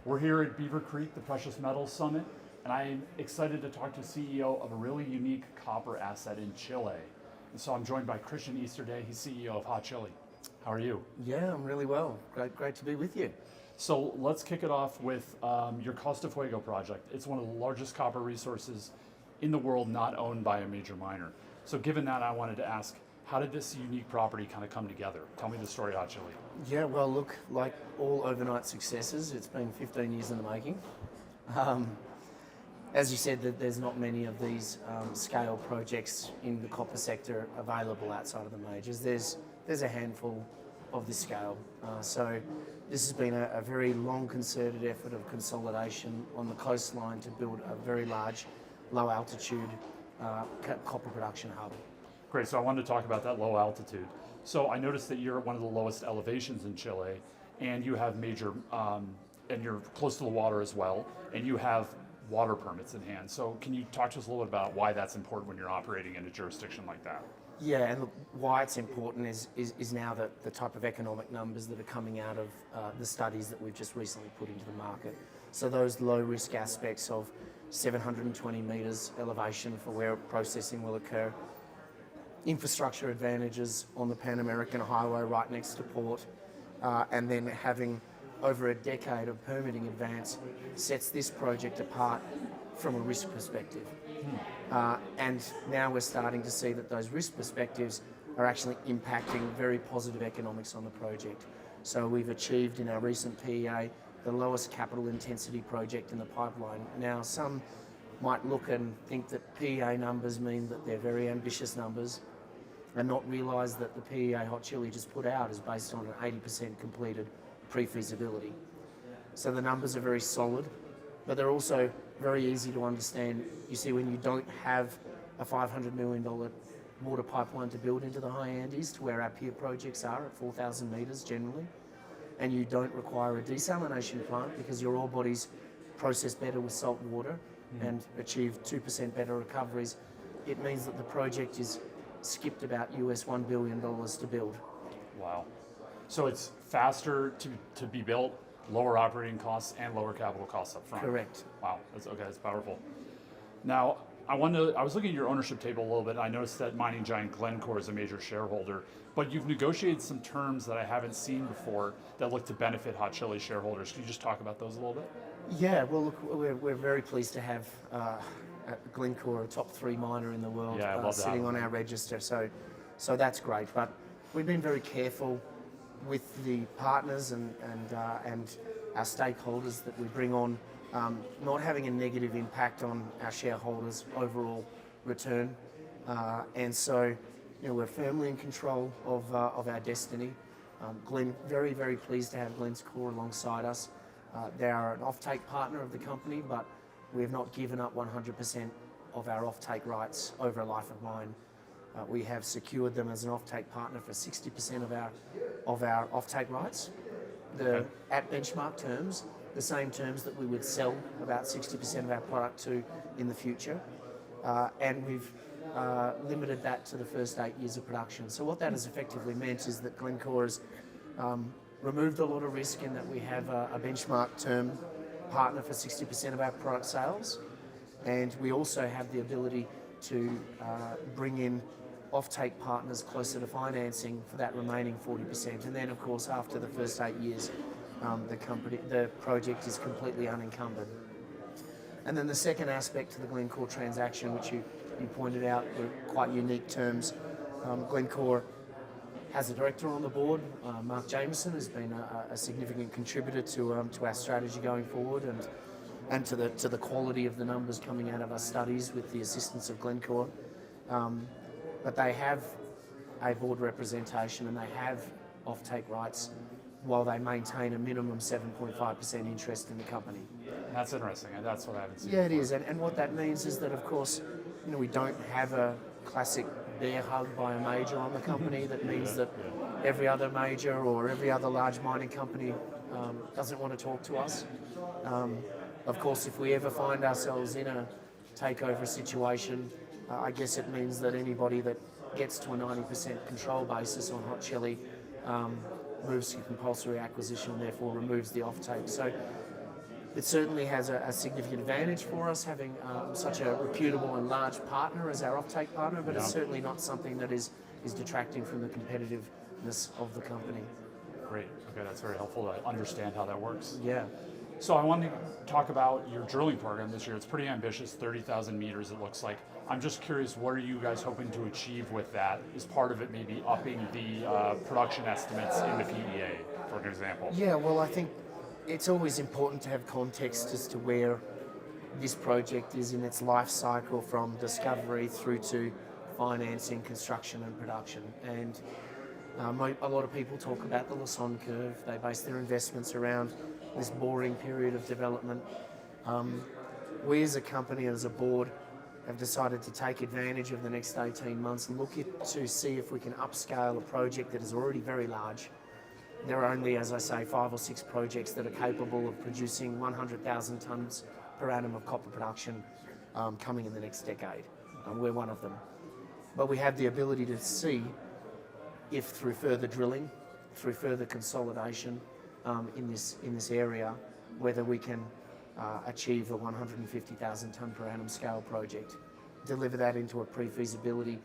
We're here at Beaver Creek, the Precious Metals Summit, and I'm excited to talk to the CEO of a really unique copper asset in Chile. And so I'm joined by Christian Easterday. He's CEO of Hot Chili. How are you? Yeah, I'm really well. Great to be with you. So let's kick it off with your Costa Del Fuego project. It's one of the largest copper resources in the world not owned by a major miner. So given that, I wanted to ask, how did this unique property kind of come together? Tell me the story of Hot Chili. Yeah, well, look, like all overnight successes, it's been 15 years in the making. As you said, that there's not many of these scale projects in the copper sector available outside of the majors. There's a handful of this scale. So this has been a very long concerted effort of consolidation on the coastline to build a very large, low altitude copper production hub. Great, so I wanted to talk about that low altitude. So I noticed that you're at one of the lowest elevations in Chile, and you have major, and you're close to the water as well, and you have water permits in hand. So can you talk to us a little bit about why that's important when you're operating in a jurisdiction like that? Yeah, and look, why it's important is now the type of economic numbers that are coming out of the studies that we've just recently put into the market. So those low risk aspects of 720 metres elevation for where processing will occur, infrastructure advantages on the Pan American Highway right next to port, and then having over a decade of permitting advance sets this project apart from a risk perspective. And now we're starting to see that those risk perspectives are actually impacting very positive economics on the project. So we've achieved in our recent PEA the lowest capital intensity project in the pipeline. Now some might look and think that PEA numbers mean that they're very ambitious numbers and not realise that the PEA Hot Chili just put out is based on an 80% completed pre-feasibility. So the numbers are very solid, but they're also very easy to understand. You see, when you don't have a $500 million water pipeline to build into the high Andes to where our peer projects are at 4,000 metres generally, and you don't require a desalination plant because your ore bodies process better with salt water and achieve 2% better recoveries, it means that the project is skipped about US $1 billion to build. Wow. So it's faster to be built, lower operating costs, and lower capital costs up front. Correct. Wow, that's powerful. Now, I was looking at your ownership table a little bit, and I noticed that mining giant Glencore is a major shareholder, but you've negotiated some terms that I haven't seen before that look to benefit Hot Chili shareholders. Can you just talk about those a little bit? Yeah, well, look, we're very pleased to have Glencore, a top 3 miner in the world, sitting on our register. So that's great. But we've been very careful with the partners and our stakeholders that we bring on, not having a negative impact on our shareholders' overall return. And so, we're firmly in control of our destiny. Very, very pleased to have Glencore alongside us. They are an offtake partner of the company, but we have not given up 100% of our offtake rights over a life of mine. We have secured them as an offtake partner for 60% of our offtake rights. At benchmark terms, the same terms that we would sell about 60% of our product to in the future. And we've limited that to the first 8 years of production. So what that has effectively meant is that Glencore has removed a lot of risk in that we have a benchmark term partner for 60% of our product sales. And we also have the ability to bring in offtake partners closer to financing for that remaining 40%. And then, of course, after the first 8 years, the project is completely unencumbered. And then the second aspect to the Glencore transaction, which you pointed out, were quite unique terms. Glencore has a director on the board. Mark Jameson has been a significant contributor to our strategy going forward and to the quality of the numbers coming out of our studies with the assistance of Glencore. But they have a board representation and they have offtake rights while they maintain a minimum 7.5% interest in the company. That's interesting, and that's what I haven't seen. Yeah, before. It is, and what that means is that, of course, we don't have a classic bear hug by a major on the company. That means that every other major or every other large mining company doesn't want to talk to us. Of course, if we ever find ourselves in a takeover situation, I guess it means that anybody that gets to a 90% control basis on Hot Chili moves to compulsory acquisition and therefore removes the offtake. So It certainly has a significant advantage for us having such a reputable and large partner as our offtake partner, but it's certainly not something that is detracting from the competitiveness of the company. Great. Okay, that's very helpful to understand how that works. Yeah. So I wanted to talk about your drilling program this year. It's pretty ambitious, 30,000 meters it looks like. I'm just curious, what are you guys hoping to achieve with that? Is part of it maybe upping the production estimates in the PEA, for example? Yeah, well, I think it's always important to have context as to where this project is in its life cycle from discovery through to financing, construction and production. And a lot of people talk about the Lassonde curve. They base their investments around this boring period of development. We as a company and as a board have decided to take advantage of the next 18 months and to see if we can upscale a project that is already very large. There are only, as I say, 5 or 6 projects that are capable of producing 100,000 tonnes per annum of copper production coming in the next decade. We're one of them. But we have the ability to see if through further drilling, through further consolidation in this area, whether we can achieve a 150,000 tonne per annum scale project, deliver that into a pre-feasibility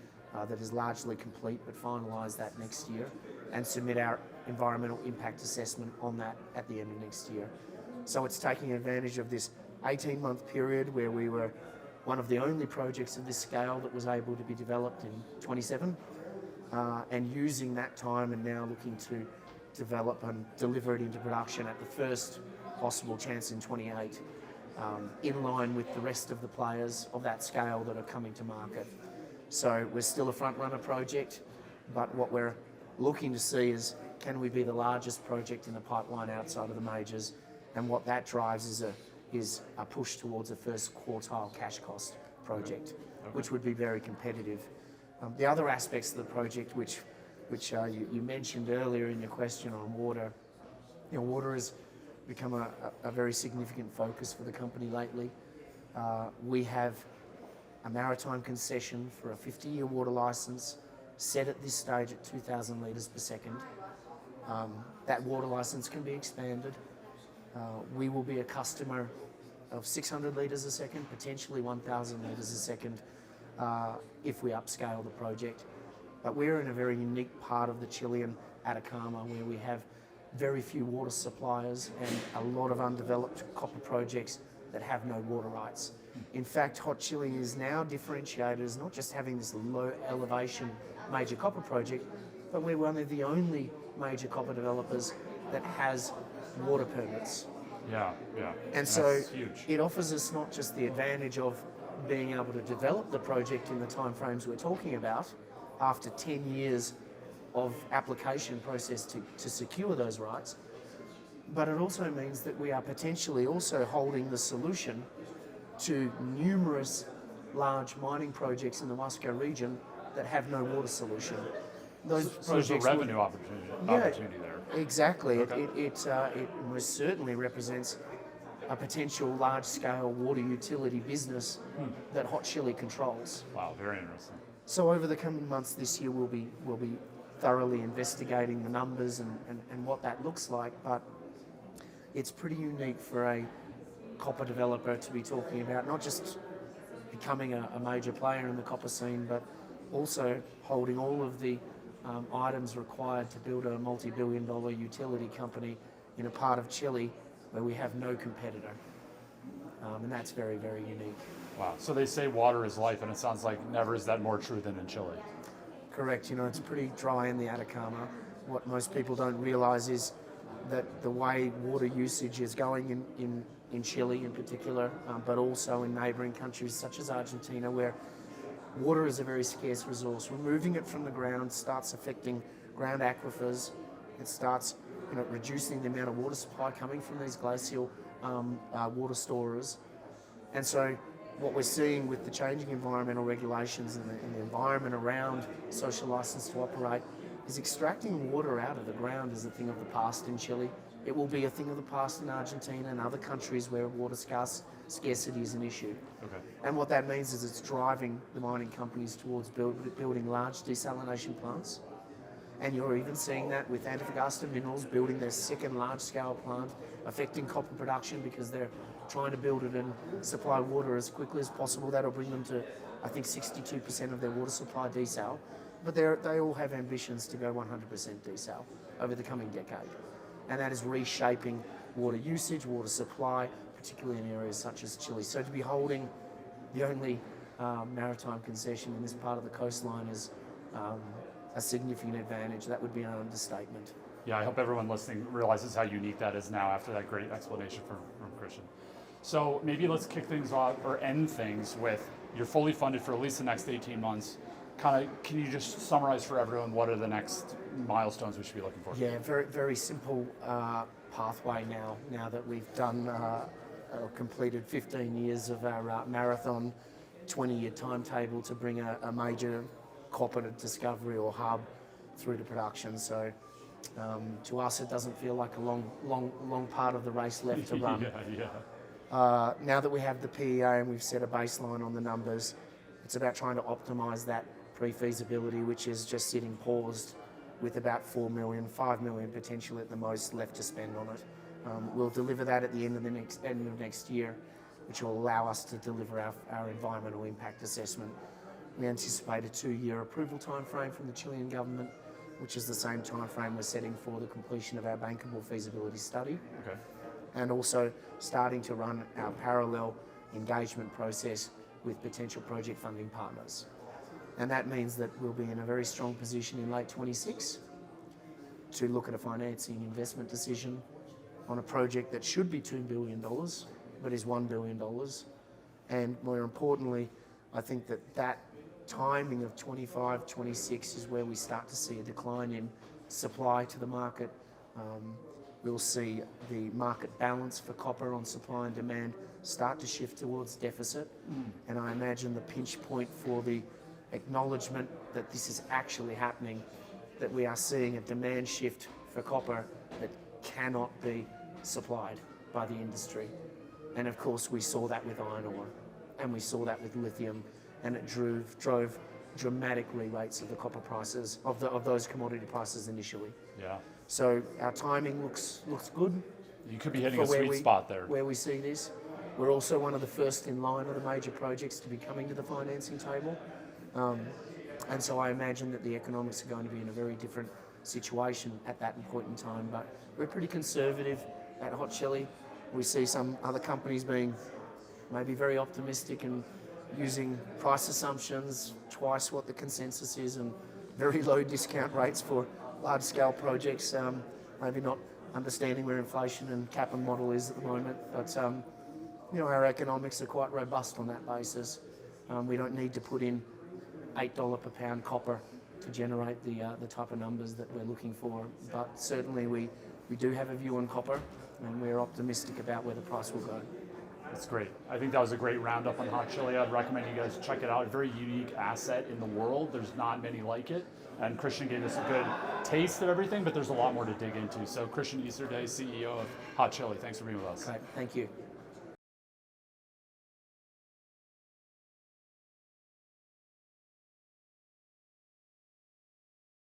that is largely complete, but finalise that next year, and submit our environmental impact assessment on that at the end of next year. So it's taking advantage of this 18-month period where we were one of the only projects of this scale that was able to be developed in 27, and using that time and now looking to develop and deliver it into production at the first possible chance in 28, in line with the rest of the players of that scale that are coming to market. So we're still a front runner project, but what we're looking to see is, can we be the largest project in the pipeline outside of the majors? And what that drives is a push towards a first quartile cash cost project, which would be very competitive. The other aspects of the project, which you mentioned earlier in your question on water, water has become a very significant focus for the company lately. We have a maritime concession for a 50-year water licence set at this stage at 2,000 litres per second. That water licence can be expanded. We will be a customer of 600 litres a second, potentially 1,000 litres a second, if we upscale the project. But we're in a very unique part of the Chilean Atacama where we have very few water suppliers and a lot of undeveloped copper projects that have no water rights. In fact, Hot Chili is now differentiated as not just having this low elevation major copper project, but we're one of the only major copper developers that has water permits. Yeah. And so it offers us not just the advantage of being able to develop the project in the timeframes we're talking about after 10 years of application process to secure those rights, but it also means that we are potentially also holding the solution to numerous large mining projects in the Huasco region that have no water solution. So there's a revenue opportunity there. Exactly. Okay. It most certainly represents a potential large-scale water utility business that Hot Chili controls. Wow, very interesting. So over the coming months this year, we'll be thoroughly investigating the numbers and what that looks like, but it's pretty unique for a copper developer to be talking about not just becoming a major player in the copper scene, but also holding all of the items required to build a multi-billion-dollar utility company in a part of Chile where we have no competitor. And that's very, very unique. Wow. So they say water is life, and it sounds like never is that more true than in Chile. Correct. It's pretty dry in the Atacama. What most people don't realize is that the way water usage is going in Chile in particular, but also in neighbouring countries such as Argentina, where water is a very scarce resource. Removing it from the ground starts affecting ground aquifers. It starts reducing the amount of water supply coming from these glacial water storers. And so what we're seeing with the changing environmental regulations and the environment around social license to operate is extracting water out of the ground is a thing of the past in Chile. It will be a thing of the past in Argentina and other countries where water scarcity is an issue. Okay. And what that means is it's driving the mining companies towards building large desalination plants And you're even seeing that with Antofagasta Minerals building their second large-scale plant, affecting copper production because they're trying to build it and supply water as quickly as possible. That'll bring them to, I think, 62% of their water supply desal. But they all have ambitions to go 100% desal over the coming decade. And that is reshaping water usage, water supply, particularly in areas such as Chile. So to be holding the only maritime concession in this part of the coastline is a significant advantage. That would be an understatement. Yeah, I hope everyone listening realizes how unique that is now after that great explanation from Christian. So maybe let's kick things off or end things with, you're fully funded for at least the next 18 months. Kind of, can you just summarize for everyone what are the next milestones we should be looking for? Yeah, very, very simple pathway now that we've done completed 15 years of our marathon 20-year timetable to bring a major copper discovery or hub through to production. So to us, it doesn't feel like a long part of the race left to run. Now that we have the PEA and we've set a baseline on the numbers, it's about trying to optimise that pre-feasibility, which is just sitting paused with about 4 million, 5 million potential at the most left to spend on it. We'll deliver that at the end of next year, which will allow us to deliver our environmental impact assessment. We anticipate a 2-year approval timeframe from the Chilean government, which is the same timeframe we're setting for the completion of our bankable feasibility study. Okay. And also starting to run our parallel engagement process with potential project funding partners. And that means that we'll be in a very strong position in late 26 to look at a financing investment decision on a project that should be $2 billion, but is $1 billion. And more importantly, I think that timing of 25, 26 is where we start to see a decline in supply to the market. We'll see the market balance for copper on supply and demand start to shift towards deficit. And I imagine the pinch point for the acknowledgement that this is actually happening, that we are seeing a demand shift for copper that cannot be supplied by the industry. And of course we saw that with iron ore, and we saw that with lithium, and it drove dramatic re-rates of the copper prices, of those commodity prices initially. Yeah. So our timing looks good. You could be hitting a sweet spot there. Where we see this. We're also one of the first in line of the major projects to be coming to the financing table. And so I imagine that the economics are going to be in a very different situation at that point in time. But we're pretty conservative at Hot Chili. We see some other companies being maybe very optimistic and using price assumptions twice what the consensus is and very low discount rates for large-scale projects, maybe not understanding where inflation and cap and model is at the moment. But our economics are quite robust on that basis. We don't need to put in $8 per pound copper to generate the type of numbers that we're looking for. But certainly we do have a view on copper, and we're optimistic about where the price will go. That's great. I think that was a great roundup on Hot Chili. I'd recommend you guys check it out. A very unique asset in the world. There's not many like it. And Christian gave us a good taste of everything, but there's a lot more to dig into. So Christian Easterday, CEO of Hot Chili, thanks for being with us. Great. Thank you.